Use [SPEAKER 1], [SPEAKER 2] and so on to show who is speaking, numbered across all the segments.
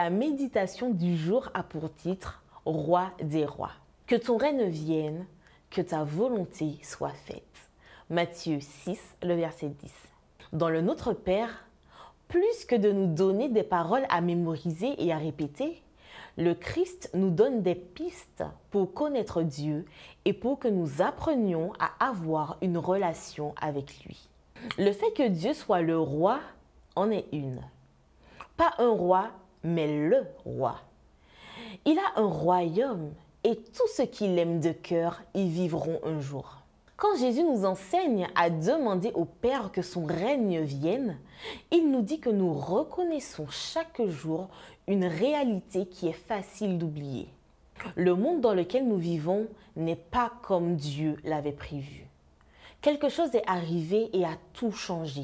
[SPEAKER 1] La méditation du jour a pour titre « Roi des rois ». Que ton règne vienne, que ta volonté soit faite. Matthieu 6, le verset 10. Dans le Notre Père, plus que de nous donner des paroles à mémoriser et à répéter, le Christ nous donne des pistes pour connaître Dieu et pour que nous apprenions à avoir une relation avec lui. Le fait que Dieu soit le roi en est une. Pas un roi, mais le roi. Il a un royaume et tous ceux qui l'aiment de cœur y vivront un jour. Quand Jésus nous enseigne à demander au Père que son règne vienne, il nous dit que nous reconnaissons chaque jour une réalité qui est facile d'oublier. Le monde dans lequel nous vivons n'est pas comme Dieu l'avait prévu. Quelque chose est arrivé et a tout changé,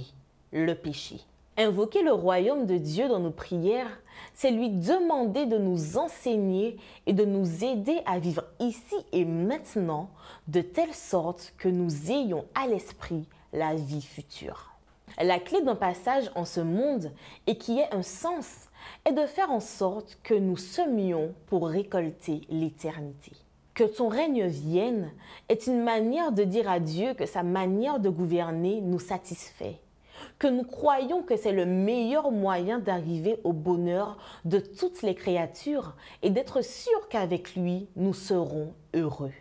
[SPEAKER 1] le péché. Invoquer le royaume de Dieu dans nos prières, c'est lui demander de nous enseigner et de nous aider à vivre ici et maintenant de telle sorte que nous ayons à l'esprit la vie future. La clé d'un passage en ce monde et qui ait un sens est de faire en sorte que nous semions pour récolter l'éternité. Que ton règne vienne est une manière de dire à Dieu que sa manière de gouverner nous satisfait. Que nous croyons que c'est le meilleur moyen d'arriver au bonheur de toutes les créatures et d'être sûrs qu'avec lui, nous serons heureux.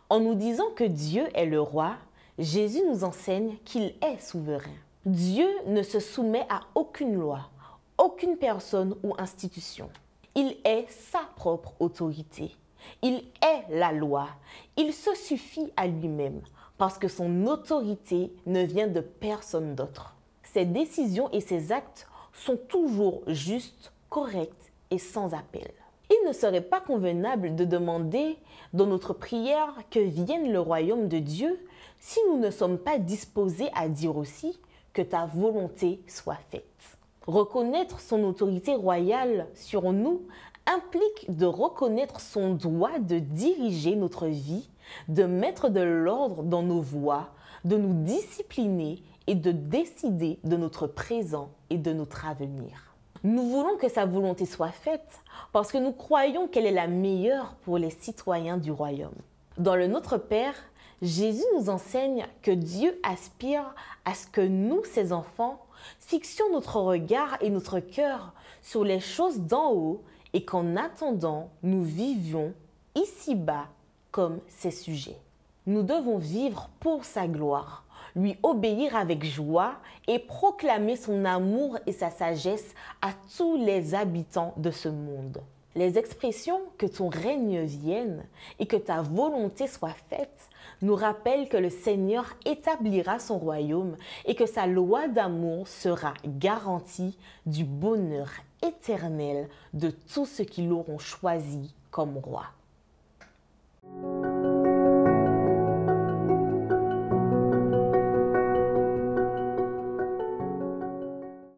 [SPEAKER 1] En nous disant que Dieu est le roi, Jésus nous enseigne qu'il est souverain. Dieu ne se soumet à aucune loi, aucune personne ou institution. Il est sa propre autorité. Il est la loi. Il se suffit à lui-même parce que son autorité ne vient de personne d'autre. Ses décisions et ses actes sont toujours justes, corrects et sans appel. Il ne serait pas convenable de demander dans notre prière que vienne le royaume de Dieu si nous ne sommes pas disposés à dire aussi que ta volonté soit faite. Reconnaître son autorité royale sur nous implique de reconnaître son droit de diriger notre vie, de mettre de l'ordre dans nos voies, de nous discipliner et de décider de notre présent et de notre avenir. Nous voulons que sa volonté soit faite parce que nous croyons qu'elle est la meilleure pour les citoyens du royaume. Dans le Notre Père, Jésus nous enseigne que Dieu aspire à ce que nous, ses enfants, fixions notre regard et notre cœur sur les choses d'en haut et qu'en attendant, nous vivions ici-bas comme ses sujets. Nous devons vivre pour sa gloire, lui obéir avec joie et proclamer son amour et sa sagesse à tous les habitants de ce monde. Les expressions « que ton règne vienne » et « que ta volonté soit faite » nous rappellent que le Seigneur établira son royaume et que sa loi d'amour sera garantie du bonheur éternel de tous ceux qui l'auront choisi comme roi.